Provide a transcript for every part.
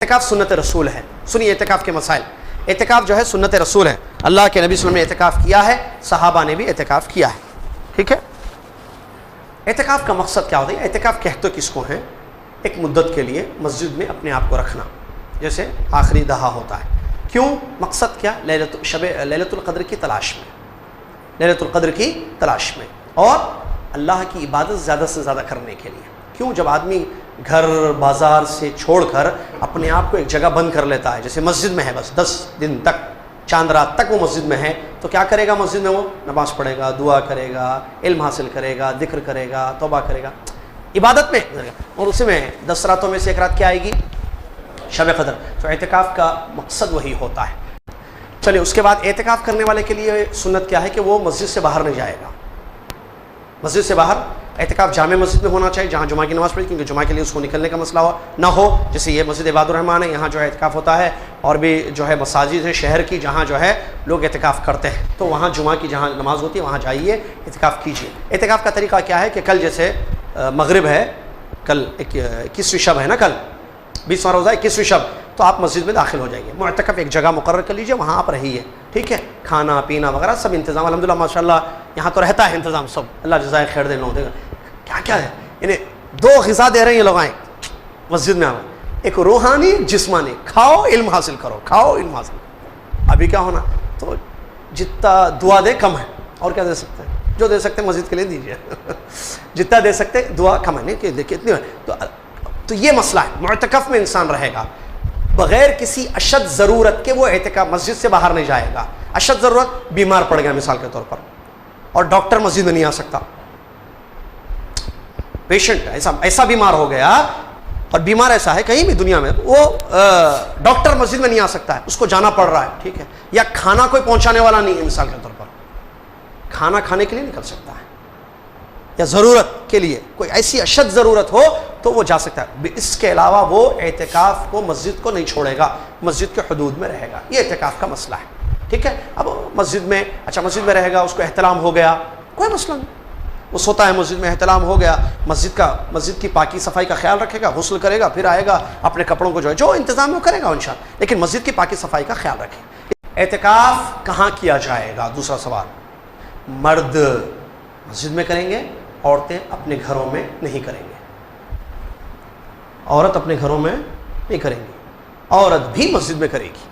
اعتکاف سنت رسول ہے. سنیے اعتکاف کے مسائل. اعتکاف جو ہے سنت رسول ہے. اللہ کے نبی صلی اللہ علیہ وسلم نے اعتکاف کیا ہے, صحابہ نے بھی اعتکاف کیا ہے. ٹھیک ہے. اعتکاف کا مقصد کیا ہوتا ہے؟ اعتکاف کہتے کس کو ہیں؟ ایک مدت کے لیے مسجد میں اپنے آپ کو رکھنا, جیسے آخری دہا ہوتا ہے. کیوں؟ مقصد کیا؟ لیلۃ القدر کی تلاش میں, لیلۃ القدر کی تلاش میں, اور اللہ کی عبادت زیادہ سے زیادہ کرنے کے لیے. کیوں؟ جب آدمی گھر بازار سے چھوڑ کر اپنے آپ کو ایک جگہ بند کر لیتا ہے, جیسے مسجد میں ہے, بس 10 دن تک, چاند رات تک وہ مسجد میں ہے, تو کیا کرے گا مسجد میں؟ وہ نماز پڑھے گا, دعا کرے گا, علم حاصل کرے گا, ذکر کرے گا, توبہ کرے گا, عبادت میں. اور اسی میں 10 راتوں میں سے ایک رات کیا آئے گی؟ شب قدر. تو اعتکاف کا مقصد وہی ہوتا ہے. چلیے, اس کے بعد اعتکاف کرنے والے کے لیے سنت کیا ہے کہ وہ مسجد سے باہر نہیں جائے گا. مسجد سے باہر اعتکاف جامع مسجد میں ہونا چاہیے جہاں جمعہ کی نماز پڑھی, کیونکہ جمعہ کے لیے اس کو نکلنے کا مسئلہ نہ ہو. جیسے یہ مسجد عباد الرحمان ہے, یہاں جو ہے اعتکاف ہوتا ہے, اور بھی جو ہے مساجد ہیں شہر کی جہاں جو ہے لوگ اعتکاف کرتے ہیں, تو وہاں جمعہ کی جہاں نماز ہوتی ہے وہاں جائیے, اعتکاف کیجیے. اعتکاف کا طریقہ کیا ہے کہ کل جیسے مغرب ہے, کل 21ویں شب ہے نا, کل 20واں روزہ 21ویں شب, تو آپ مسجد میں داخل ہو جائیے. معتکف ایک جگہ مقرر کر لیجیے, وہاں آپ رہیے. ٹھیک ہے. کھانا پینا وغیرہ سب انتظام الحمدللہ ماشاء اللہ یہاں تو رہتا ہے انتظام سب, اللہ جزائے خیر دے. لوگ کیا کیا ہے, انہیں 2 غذا دے رہے ہیں لوگ, آئیں مسجد میں, ایک روحانی جسمانی, کھاؤ علم حاصل کرو, کھاؤ علم حاصل. ابھی کیا ہونا, تو جتنا دعا دے کم ہے, اور کیا دے سکتے ہیں؟ جو دے سکتے ہیں مسجد کے لیے دیجیے, جتنا دے سکتے دعا کم ہے, نہیں کہ دیکھیے اتنی. تو یہ مسئلہ ہے. معتکف میں انسان رہے گا بغیر کسی اشد ضرورت کے, وہ اعتکاف مسجد سے باہر نہیں جائے گا. اشد ضرورت, بیمار پڑ گیا مثال کے طور پر, اور ڈاکٹر مسجد میں نہیں آ سکتا, پیشنٹ ایسا بیمار ہو گیا, اور بیمار ایسا ہے کہیں بھی دنیا میں, وہ ڈاکٹر مسجد میں نہیں آ سکتا ہے, اس کو جانا پڑ رہا ہے. ٹھیک ہے. یا کھانا کوئی پہنچانے والا نہیں ہے مثال کے طور پر, کھانا کھانے کے لیے نکل سکتا ہے, یا ضرورت کے لیے کوئی ایسی اشد ضرورت ہو تو وہ جا سکتا ہے. اس کے علاوہ وہ اعتکاف کو, مسجد کو نہیں چھوڑے گا, مسجد کے حدود میں رہے گا. یہ اعتکاف کا مسئلہ ہے. ٹھیک ہے. اب مسجد میں, اچھا مسجد میں رہے گا, اس کو احتلام ہو گیا, کوئی مسئلہ نہیں, وہ سوتا ہے مسجد میں, احتلام ہو گیا, مسجد کی پاکی صفائی کا خیال رکھے گا, غسل کرے گا, پھر آئے گا, اپنے کپڑوں کو جو انتظام وہ کرے گا انشاءاللہ, لیکن مسجد کی پاکی صفائی کا خیال رکھے. اعتکاف کہاں کیا جائے گا؟ دوسرا سوال. مرد مسجد میں کریں گے, عورتیں اپنے گھروں میں نہیں کریں گے. عورت اپنے گھروں میں نہیں کریں گی, عورت بھی مسجد میں کرے گی.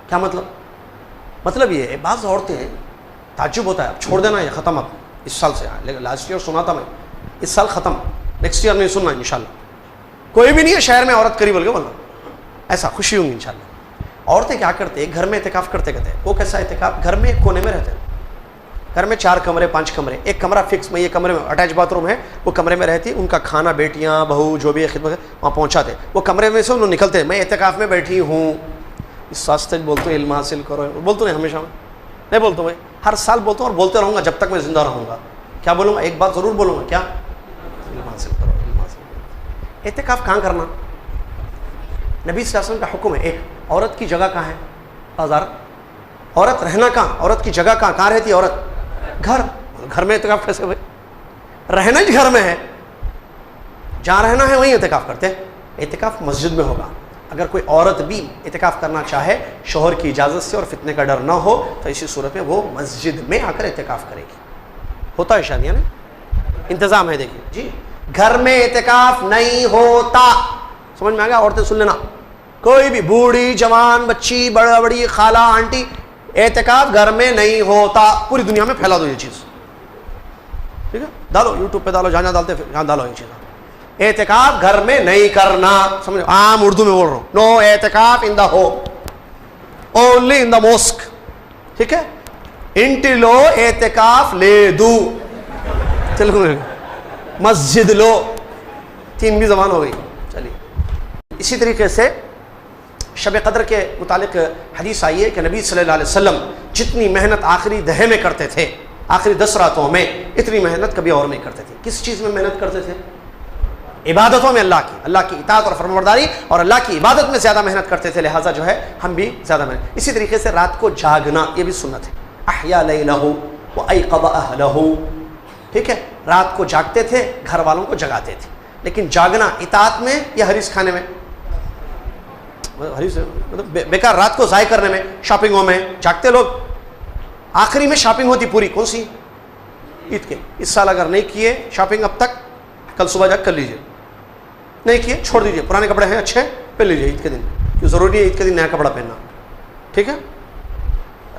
کیا مطلب؟ مطلب یہ ہے, بعض عورتیں, تعجب ہوتا ہے, اب چھوڑ دینا, یہ ختم, اب اس سال سے, لاسٹ ایئر سنا تھا میں, اس سال ختم, نیکسٹ ایئر نہیں سننا انشاءاللہ. کوئی بھی نہیں ہے شہر میں عورت کری بول کے بولنا, ایسا خوشی ہوں گی انشاءاللہ. عورتیں کیا کرتے ہیں, گھر میں اعتکاف کرتے ہیں. وہ کیسا اعتکاف؟ گھر میں ایک کونے میں رہتے ہیں, گھر میں 4 کمرے 5 کمرے, ایک کمرہ فکس میں, یہ کمرے میں اٹیچ باتھ روم ہے, وہ کمرے میں رہتی, ان کا کھانا بیٹیاں بہو جو بھی خدمت وہاں پہنچاتے, وہ کمرے میں سے انہوں نکلتے, میں اعتکاف میں بیٹھی ہوں, اس واسطے بولتا ہوں علم حاصل کرو, بولتا نہیں ہمیشہ, نہیں بولتا ہوں, ہر سال بولتا ہوں, اور بولتے رہوں گا جب تک میں زندہ رہوں گا. کیا بولوں گا؟ ایک بات ضرور بولوں گا, کیا؟ علم حاصل کرو, علم حاصل کرو. اعتکاف کہاں کرنا؟ نبی صلی اللہ علیہ وسلم کا حکم ہے. ایک, عورت کی جگہ کہاں ہے؟ بازار. عورت رہنا کہاں؟ عورت کی جگہ کہاں رہتی ہے عورت؟ گھر. گھر میں اعتکاف کیسے ہوئے؟ رہنا ہی گھر میں ہے, جہاں رہنا ہے وہیں اعتکاف کرتے ہیں. اعتکاف مسجد میں ہوگا. اگر کوئی عورت بھی اعتکاف کرنا چاہے, شوہر کی اجازت سے اور فتنے کا ڈر نہ ہو, تو اسی صورت میں وہ مسجد میں آ کر اعتکاف کرے گی. ہوتا ہے شادیاں نا, انتظام ہے. دیکھیے جی, گھر میں اعتکاف نہیں ہوتا. سمجھ میں آ گیا؟ عورتیں سن لینا, کوئی بھی بوڑھی جوان بچی بڑی خالہ آنٹی, اعتکاف گھر میں نہیں ہوتا. پوری دنیا میں پھیلا دو یہ چیز, ٹھیک ہے, ڈالو یوٹیوب پہ, ڈالو جہاں ڈالتے جہاں ڈالو یہ چیز. اعتکاف گھر میں نہیں کرنا, سمجھو, عام اردو میں بول رہا ہوں. نو اعتکاف in the home, only in the mosque. ٹھیک ہے. انٹی لو اعتکاف لے دو, تیلگو میں مسجد لو, 3 بھی زبان ہو گئی. چلیے, اسی طریقے سے شب قدر کے متعلق حدیث آئی ہے کہ نبی صلی اللہ علیہ وسلم جتنی محنت آخری دہے میں کرتے تھے, آخری 10 راتوں میں, اتنی محنت کبھی اور نہیں کرتے تھے. کس چیز میں محنت کرتے تھے؟ عبادتوں میں, اللہ کی اطاعت اور فرمانبرداری اور اللہ کی عبادت میں زیادہ محنت کرتے تھے. لہٰذا جو ہے ہم بھی زیادہ محنت. اسی طریقے سے رات کو جاگنا, یہ بھی سنت ہے. احیا لیلہ وایقظ اہلہ. ٹھیک ہے, رات کو جاگتے تھے, گھر والوں کو جگاتے تھے. لیکن جاگنا اطاعت میں یا حریص کھانے میں؟ حدیث مطلب بیکار رات کو ضائع کرنے میں، شاپنگوں میں جاگتے لوگ، آخری میں شاپنگ ہوتی پوری کون سی؟ عید کے. اس سال اگر نہیں کیے شاپنگ اب تک، کل صبح جا کر لیجیے، نہیں کیے چھوڑ دیجیے، پرانے کپڑے ہیں اچھے پہن لیجیے عید کے دن، کیوں ضروری ہے عید کے دن نیا کپڑا پہننا. ٹھیک ہے،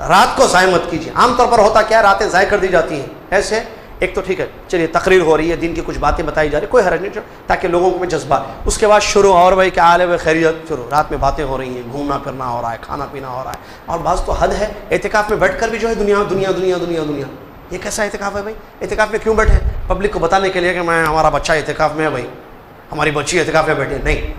رات کو ضائع مت کیجیے. عام طور پر ہوتا کیا ہے، راتیں ضائع کر دی جاتی ہیں ایسے. ایک تو ٹھیک ہے چلیے تقریر ہو رہی ہے، دین کی کچھ باتیں بتائی جا رہی، کوئی حرج نہیں، تاکہ لوگوں میں جذبہ. اس کے بعد شروع اور بھائی کیا حال ہے بھائی خیریت، شروع رات میں باتیں ہو رہی ہیں، گھومنا پھرنا ہو رہا ہے، کھانا پینا ہو رہا ہے. اور بعض تو حد ہے، اعتکاف میں بیٹھ کر بھی جو ہے دنیا دنیا دنیا دنیا دنیا. یہ کیسا اعتکاف ہے بھائی؟ اعتکاف میں کیوں بیٹھے؟ پبلک کو بتانے کے لیے کہ میں ہمارا بچہ اعتکاف میں ہے بھائی، ہماری بچی اعتکاف میں بیٹھے. نہیں،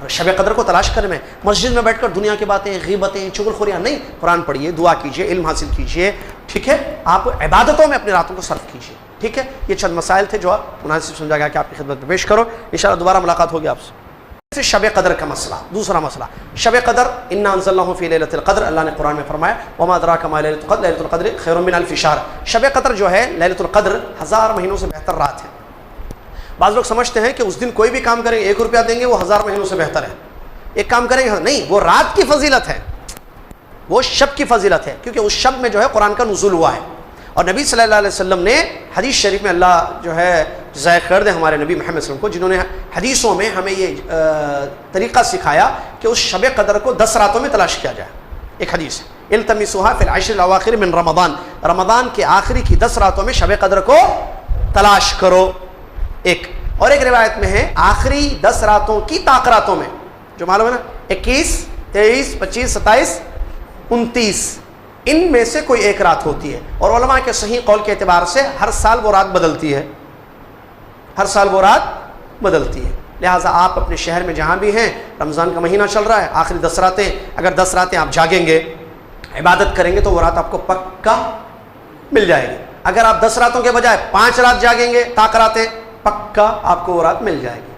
شب قدر کو تلاش کرنے میں مسجد میں بیٹھ کر دنیا کی باتیں، غیبتیں، چغل خوریاں نہیں. قرآن پڑھیے، دعا کیجیے، علم حاصل کیجیے. ٹھیک ہے، آپ عبادتوں میں اپنی راتوں کو صرف کیجیے. ٹھیک ہے، یہ چند مسائل تھے جو مناسب سمجھا گیا کہ آپ کی خدمت میں پیش کرو. انشاءاللہ دوبارہ ملاقات ہوگی آپ سے. شب قدر کا مسئلہ، دوسرا مسئلہ شب قدر. انا انزلناہ فی لیلۃ القدر، اللہ نے قرآن میں فرمایا وما ادراک ما لیلۃ القدر، لیلۃ القدر خیر من الف شہر. شب قدر جو ہے لیلۃ القدر 1000 مہینوں سے بہتر رات ہے. بعض لوگ سمجھتے ہیں کہ اس دن کوئی بھی کام کریں 1 روپیہ دیں گے وہ 1000 مہینوں سے بہتر ہے. ایک کام کریں گے نہیں، وہ رات کی فضیلت ہے، وہ شب کی فضیلت ہے، کیونکہ اس شب میں جو ہے قرآن کا نزول ہوا ہے. اور نبی صلی اللہ علیہ وسلم نے حدیث شریف میں، اللہ جو ہے جزائے خیر دے ہمارے نبی محمد صلی اللہ علیہ وسلم کو، جنہوں نے حدیثوں میں ہمیں یہ طریقہ سکھایا کہ اس شب قدر کو 10 راتوں میں تلاش کیا جائے. ایک حدیث ہے التمسوها فی العشر الاواخر من رمضان، رمضان کے آخری کی 10 راتوں میں شب قدر کو تلاش کرو. ایک اور ایک روایت میں ہے آخری 10 راتوں کی طاقراتوں میں، جو معلوم ہے نا 21 23 25 27 29، ان میں سے کوئی ایک رات ہوتی ہے. اور علماء کے صحیح قول کے اعتبار سے ہر سال وہ رات بدلتی ہے، ہر سال وہ رات بدلتی ہے. لہٰذا آپ اپنے شہر میں جہاں بھی ہیں، رمضان کا مہینہ چل رہا ہے، آخری 10 راتیں، اگر 10 راتیں آپ جاگیں گے، عبادت کریں گے تو وہ رات آپ کو پکا مل جائے گی. اگر آپ 10 راتوں کے بجائے 5 رات جاگیں گے طاقراتیں، پکا آپ کو وہ رات مل جائے گی.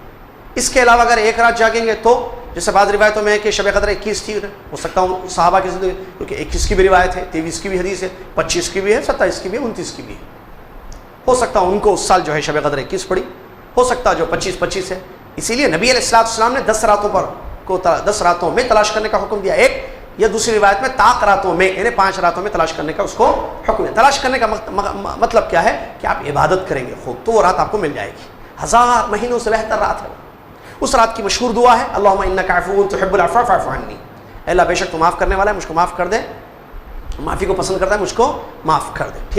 اس کے علاوہ اگر 1 رات جاگیں گے تو، جیسے بعض روایتوں میں ہے کہ شب قدر 21 تھی، ہو سکتا ہوں صحابہ کی زندگی، کیونکہ 21 کی بھی روایت ہے، 23 کی بھی حدیث ہے، 25 کی بھی ہے، 27 کی بھی ہے، 29 کی بھی ہے. ہو سکتا ان کو اس سال جو ہے شب قدر 21 پڑی، ہو سکتا جو 25 ہے. اسی لیے نبی علیہ السلام نے 10 راتوں پر کو 10 راتوں میں تلاش کرنے کا حکم دیا. ایک یا دوسری روایت میں طاق راتوں میں، یعنی 5 راتوں میں تلاش کرنے کا اس کو حکم ہے. تلاش کرنے کا مطلب کیا ہے کہ آپ عبادت کریں گے خوب تو وہ رات آپ کو مل جائے گی. 1000 مہینوں سے بہتر رات ہے. اس رات کی مشہور دعا ہے اللہم انک عفو تحب العفو فاعف عنی، اے اللہ بے شک تو معاف کرنے والا ہے، مجھ کو معاف کر دے، معافی کو پسند کرتا ہے، مجھ کو معاف کر دے.